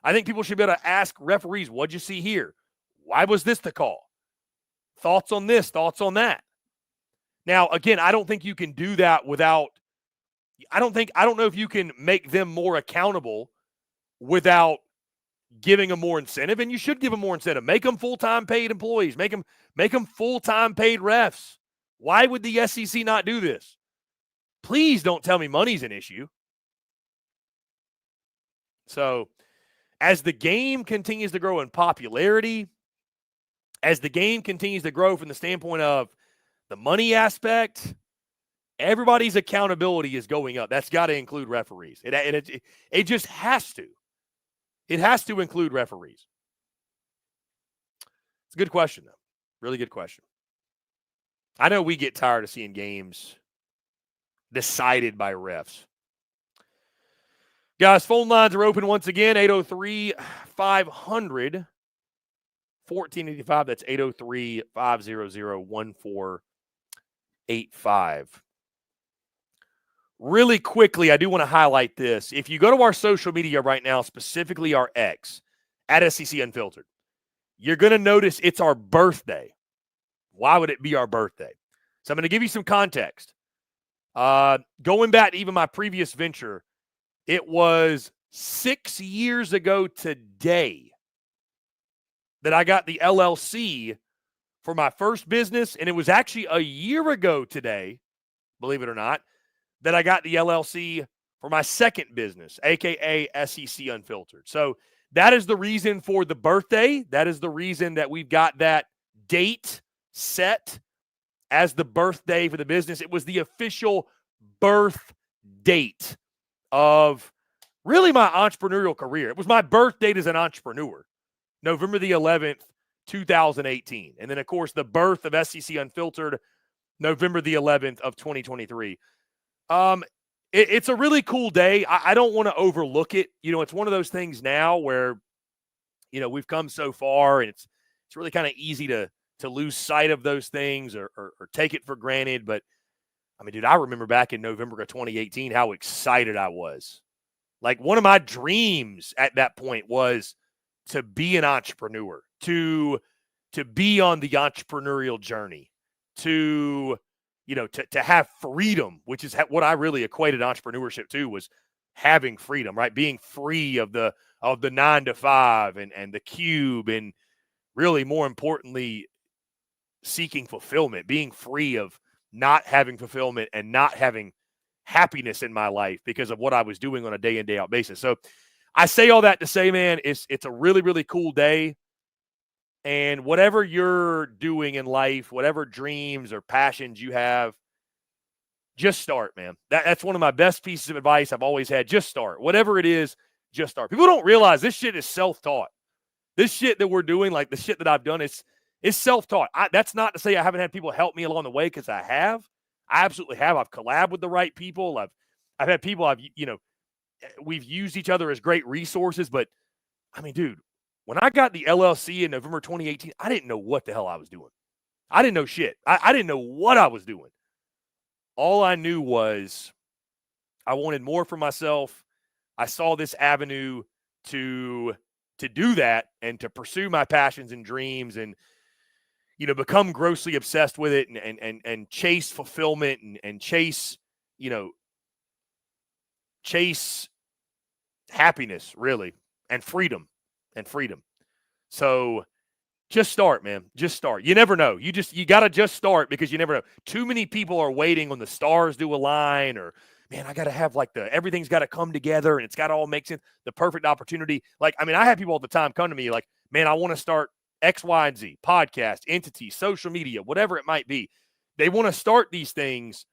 I think people should be able to ask referees, what'd you see here? Why was this the call? Thoughts on this, thoughts on that. Now, again, I don't think you can do that without – I don't know if you can make them more accountable without giving them more incentive, and you should give them more incentive. Make them full-time paid employees. Make them full-time paid refs. Why would the SEC not do this? Please don't tell me money's an issue. So, as the game continues to grow in popularity, as the game continues to grow from the standpoint of the money aspect, everybody's accountability is going up. That's got to include referees. It just has to. It has to include referees. It's a good question, though. Really good question. I know we get tired of seeing games decided by refs. Guys, phone lines are open once again, 803-500-1485. That's 803-500-1485. Really quickly, I do want to highlight this. If you go to our social media right now, specifically our X, at SEC Unfiltered, you're going to notice it's our birthday. Why would it be our birthday? So I'm going to give you some context. Going back to even my previous venture, it was 6 years ago today that I got the LLC for my first business, and it was actually a year ago today, believe it or not, that I got the LLC for my second business, aka SEC Unfiltered. So that is the reason for the birthday. That is the reason that we've got that date set as the birthday for the business. It was the official birth date of really my entrepreneurial career. It was my birth date as an entrepreneur, November the 11th, 2018. And then, of course, the birth of SEC Unfiltered, November the 11th of 2023. It's a really cool day. I don't want to overlook it. You know, it's one of those things now where, you know, we've come so far, and it's really kind of easy to lose sight of those things or take it for granted. But I mean, dude, I remember back in November of 2018 how excited I was. Like, one of my dreams at that point was to be an entrepreneur, to be on the entrepreneurial journey, to have freedom, which is what I really equated entrepreneurship to, was having freedom, right? Being free of the 9 to 5 and the cube, and really more importantly, seeking fulfillment, being free of not having fulfillment and not having happiness in my life because of what I was doing on a day in, day out basis. So I say all that to say, man, it's a really, really cool day. And whatever you're doing in life, whatever dreams or passions you have, just start, man. That's one of my best pieces of advice I've always had. Just start. Whatever it is, just start. People don't realize this shit is self-taught. This shit that we're doing, like the shit that I've done, it's self-taught. That's not to say I haven't had people help me along the way, because I have. I absolutely have. I've collabed with the right people. I've had people we've used each other as great resources. But I mean, dude, when I got the LLC in November 2018, I didn't know what the hell I was doing. I didn't know shit. I didn't know what I was doing. All I knew was I wanted more for myself. I saw this avenue to do that and to pursue my passions and dreams, and become grossly obsessed with it, and chase fulfillment and chase happiness, really, and freedom. So just start, man. Just start. You never know. You got to just start, because you never know. Too many people are waiting on the stars to align, or, man, I got to have everything's got to come together and it's got to all make sense. The perfect opportunity. Like, I mean, I have people all the time come to me like, man, I want to start X, Y, and Z, podcast, entity, social media, whatever it might be. They want to start these things,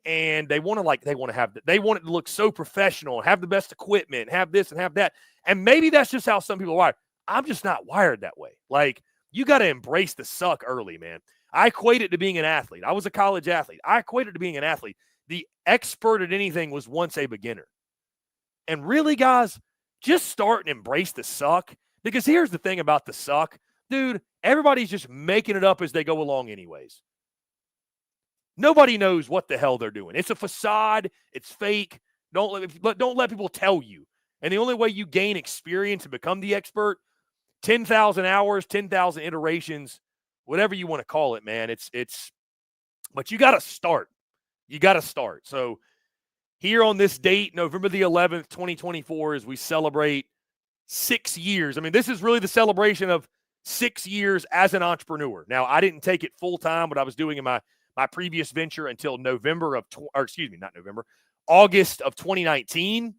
and they want it to look so professional and have the best equipment, and have this and have that. And maybe that's just how some people are wired. I'm just not wired that way. Like, you got to embrace the suck early, man. I equate it to being an athlete. I was a college athlete. I equate it to being an athlete. The expert at anything was once a beginner. And really, guys, just start and embrace the suck. Because here's the thing about the suck. Dude, everybody's just making it up as they go along anyways. Nobody knows what the hell they're doing. It's a facade. It's fake. Don't let people tell you. And the only way you gain experience and become the expert, 10,000 hours, 10,000 iterations, whatever you want to call it, man. But you got to start. You got to start. So here on this date, November the 11th, 2024, as we celebrate 6 years. I mean, this is really the celebration of 6 years as an entrepreneur. Now, I didn't take it full time, what I was doing in my previous venture until August of 2019.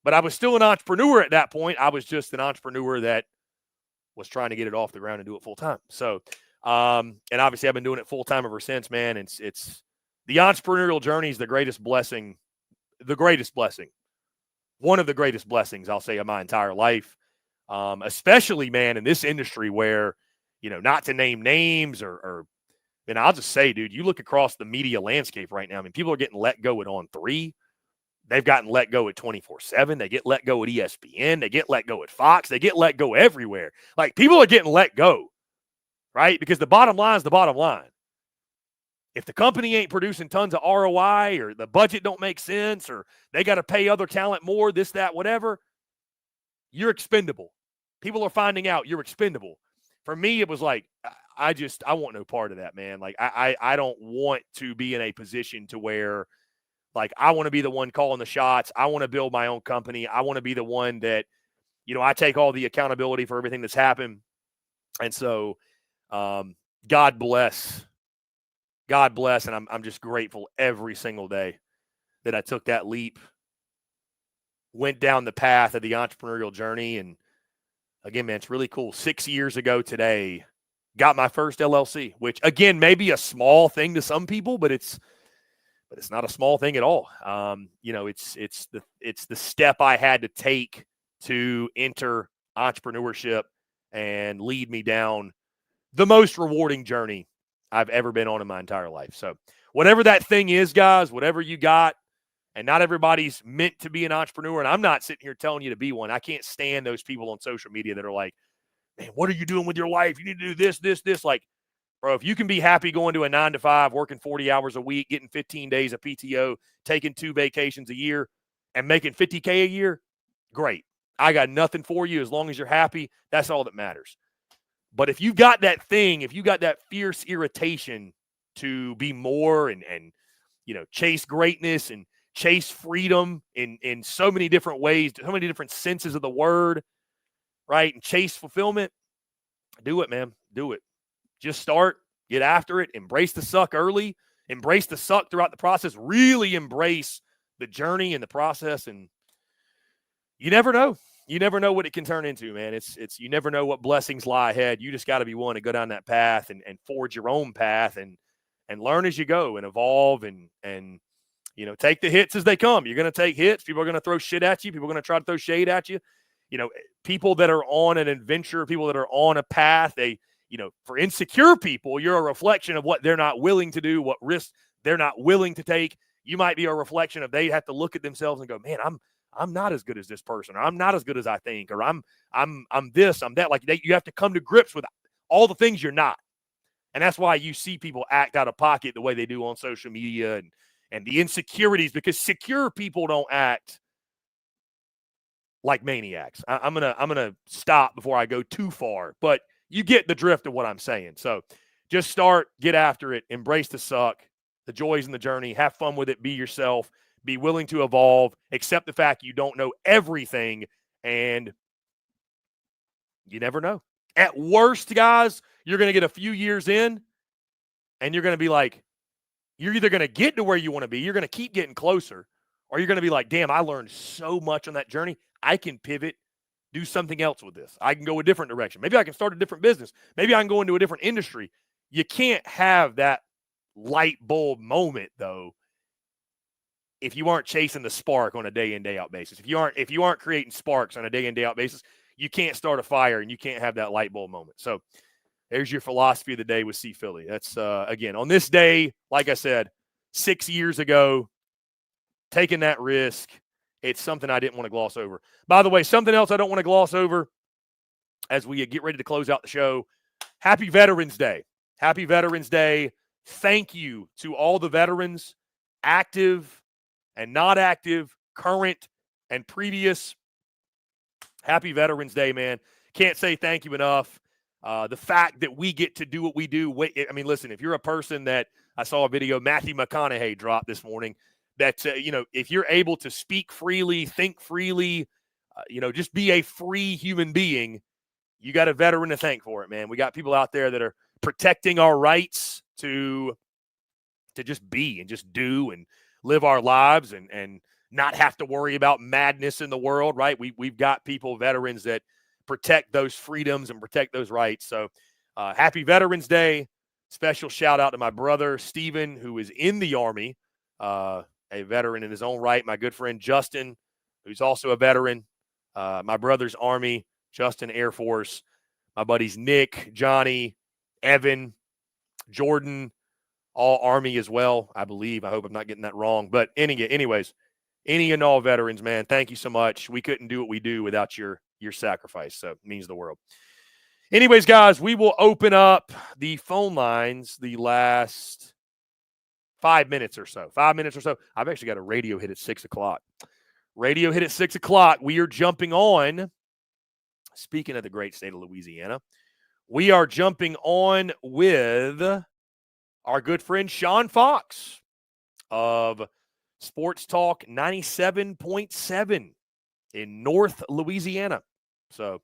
But I was still an entrepreneur at that point. I was just an entrepreneur that was trying to get it off the ground and do it full time. So, and obviously I've been doing it full time ever since, man. It's the entrepreneurial journey is the greatest blessing. One of the greatest blessings, I'll say, of my entire life. Especially, man, in this industry where, not to name names or I'll just say, dude, you look across the media landscape right now. I mean, people are getting let go at On3. They've gotten let go at 24/7. They get let go at ESPN. They get let go at Fox. They get let go everywhere. Like, people are getting let go, right? Because the bottom line is the bottom line. If the company ain't producing tons of ROI, or the budget don't make sense, or they got to pay other talent more, this, that, whatever, you're expendable. People are finding out you're expendable. For me, it was like, I want no part of that, man. Like, I don't want to be in a position to where, like, I want to be the one calling the shots. I want to build my own company. I want to be the one that, I take all the accountability for everything that's happened. And so, God bless. And I'm just grateful every single day that I took that leap went down the path of the entrepreneurial journey. And again, man, it's really cool. 6 years ago today, got my first LLC, which again, may be a small thing to some people, but it's not a small thing at all. It's the step I had to take to enter entrepreneurship and lead me down the most rewarding journey I've ever been on in my entire life. So whatever that thing is, guys, whatever you got, and not everybody's meant to be an entrepreneur. And I'm not sitting here telling you to be one. I can't stand those people on social media that are like, man, what are you doing with your life? You need to do this. Like, bro, if you can be happy going to a 9-to-5, working 40 hours a week, getting 15 days of PTO, taking 2 vacations a year, and making $50K a year, great. I got nothing for you. As long as you're happy, that's all that matters. But if you got that thing, if you got that fierce irritation to be more and chase greatness and chase freedom in so many different ways, so many different senses of the word, right? And chase fulfillment, do it, man. Do it. Just start, get after it, embrace the suck early, embrace the suck throughout the process, really embrace the journey and the process. And you never know. You never know what it can turn into, man. It's you never know what blessings lie ahead. You just got to be willing to go down that path and forge your own path and learn as you go and evolve and take the hits as they come. You're going to take hits. People are going to throw shit at you. People are going to try to throw shade at you. People that are on an adventure, people that are on a path, for insecure people, you're a reflection of what they're not willing to do, what risks they're not willing to take. You might be a reflection of they have to look at themselves and go, man, I'm not as good as this person, or I'm not as good as I think, or I'm this, I'm that. Like you have to come to grips with all the things you're not. And that's why you see people act out of pocket the way they do on social media and the insecurities, because secure people don't act like maniacs. I'm gonna stop before I go too far, but you get the drift of what I'm saying. So just start, get after it, embrace the suck, the joys in the journey, have fun with it, be yourself, be willing to evolve, accept the fact you don't know everything, and you never know. At worst, guys, you're going to get a few years in, and you're going to be like, you're either going to get to where you want to be, you're going to keep getting closer, or you're going to be like, damn, I learned so much on that journey. I can pivot, do something else with this. I can go a different direction. Maybe I can start a different business. Maybe I can go into a different industry. You can't have that light bulb moment, though, if you aren't chasing the spark on a day in, day out basis. If you aren't creating sparks on a day in, day out basis, you can't start a fire and you can't have that light bulb moment. So there's your philosophy of the day with C Philly. That's again, on this day, like I said, 6 years ago, taking that risk. It's something I didn't want to gloss over. By the way, something else I don't want to gloss over as we get ready to close out the show. Happy Veterans Day. Happy Veterans Day. Thank you to all the veterans, active and not active, current and previous. Happy Veterans Day, man. Can't say thank you enough. The fact that we get to do what we do. I mean, listen, if you're a person that I saw a video Matthew McConaughey dropped this morning, that, if you're able to speak freely, think freely, just be a free human being, you got a veteran to thank for it, man. We got people out there that are protecting our rights to just be and just do and live our lives and not have to worry about madness in the world, right? We've got people, veterans, that protect those freedoms and protect those rights. So happy Veterans Day. Special shout out to my brother, Steven, who is in the Army, a veteran in his own right. My good friend, Justin, who's also a veteran. My brother's Army, Justin, Air Force. My buddies, Nick, Johnny, Evan, Jordan, all Army as well, I believe. I hope I'm not getting that wrong. But anyways, any and all veterans, man, thank you so much. We couldn't do what we do without your sacrifice. So it means the world. Anyways, guys, we will open up the phone lines the last 5 minutes or so. 5 minutes or so. I've actually got a radio hit at 6 o'clock. Radio hit at 6 o'clock. We are jumping on, speaking of the great state of Louisiana, we are jumping on with our good friend Sean Fox of Sports Talk 97.7 in North Louisiana. So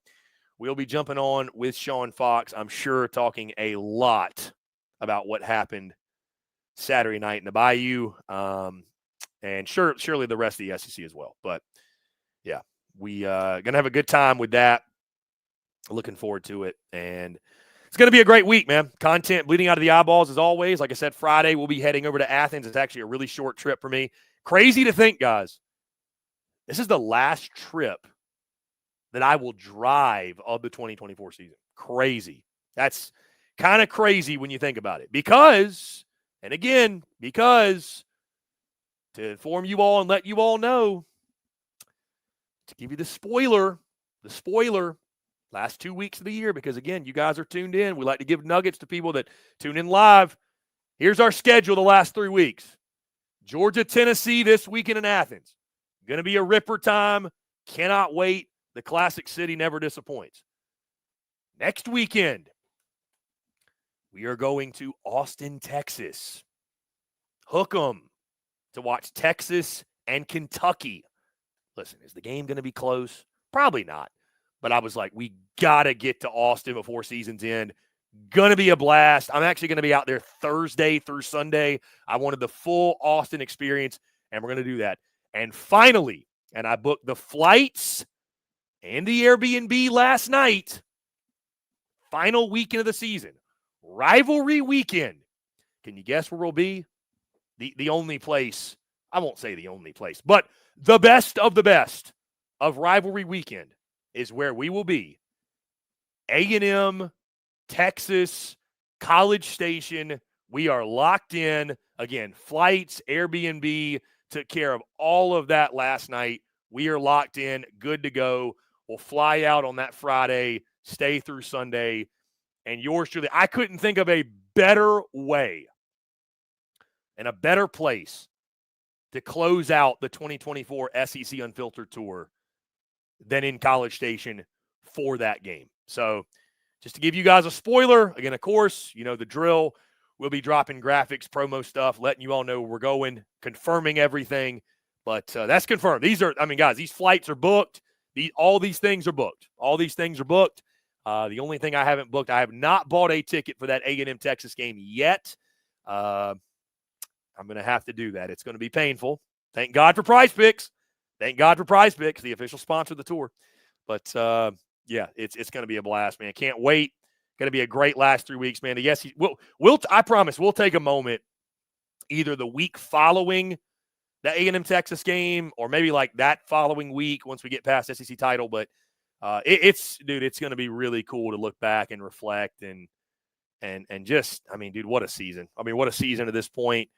we'll be jumping on with Sean Fox, I'm sure, talking a lot about what happened Saturday night in the Bayou, and surely the rest of the SEC as well. But yeah, we gonna have a good time with that. Looking forward to it, and it's gonna be a great week, man. Content bleeding out of the eyeballs as always. Like I said, Friday we'll be heading over to Athens. It's actually a really short trip for me. Crazy to think, guys. This is the last trip that I will drive of the 2024 season. Crazy. That's kind of crazy when you think about it. Because to inform you all and let you all know, to give you the spoiler, last 2 weeks of the year, because again, you guys are tuned in. We like to give nuggets to people that tune in live. Here's our schedule the last 3 weeks. Georgia, Tennessee this weekend in Athens. Going to be a ripper time. Cannot wait. The Classic City never disappoints. Next weekend, we are going to Austin, Texas. Hook 'em to watch Texas and Kentucky. Listen, is the game going to be close? Probably not. But I was like, we got to get to Austin before season's end. Going to be a blast. I'm actually going to be out there Thursday through Sunday. I wanted the full Austin experience, and we're going to do that. And finally, and I booked the flights and the Airbnb last night, final weekend of the season, rivalry weekend. Can you guess where we'll be? The only place, I won't say the only place, but the best of rivalry weekend is where we will be. A&M, Texas, College Station. We are locked in. Again, flights, Airbnb, took care of all of that last night. We are locked in, good to go. We'll fly out on that Friday, stay through Sunday, and yours truly. I couldn't think of a better way and a better place to close out the 2024 SEC Unfiltered Tour than in College Station for that game. So just to give you guys a spoiler, again, of course, you know the drill. We'll be dropping graphics, promo stuff, letting you all know where we're going, confirming everything. But that's confirmed. Guys, these flights are booked. All these things are booked. The only thing I haven't booked, I have not bought a ticket for that A&M Texas game yet. I'm going to have to do that. It's going to be painful. Thank God for Prize Picks. The official sponsor of the tour. But, yeah, it's going to be a blast, man. Can't wait. Going to be a great last 3 weeks, man. Yes, I promise we'll take a moment either the week following the A&M Texas game or maybe like that following week once we get past SEC title. But it's going to be really cool to look back and reflect and just, what a season. What a season at this point.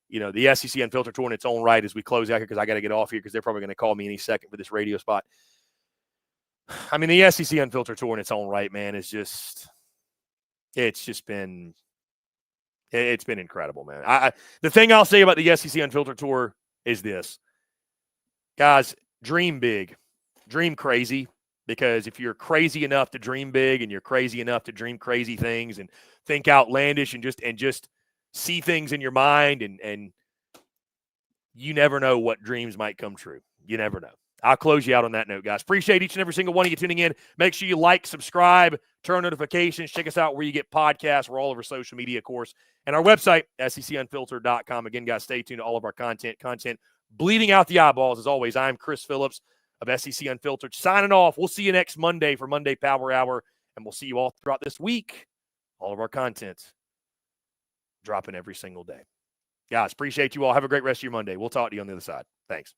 You know, the SEC Unfiltered Tour in its own right as we close out here because I got to get off here because they're probably going to call me any second for this radio spot. The SEC Unfiltered Tour in its own right, man, it's been incredible, man. The thing I'll say about the SEC Unfiltered Tour is this. Guys, dream big. Dream crazy. Because if you're crazy enough to dream big and you're crazy enough to dream crazy things and think outlandish and just see things in your mind and you never know what dreams might come true. You never know. I'll close you out on that note, guys. Appreciate each and every single one of you tuning in. Make sure you like, subscribe, turn notifications. Check us out where you get podcasts. We're all over social media, of course. And our website, secunfiltered.com. Again, guys, stay tuned to all of our content bleeding out the eyeballs. As always, I'm Chris Phillips of SEC Unfiltered signing off. We'll see you next Monday for Monday Power Hour, and we'll see you all throughout this week. All of our content dropping every single day. Guys, appreciate you all. Have a great rest of your Monday. We'll talk to you on the other side. Thanks.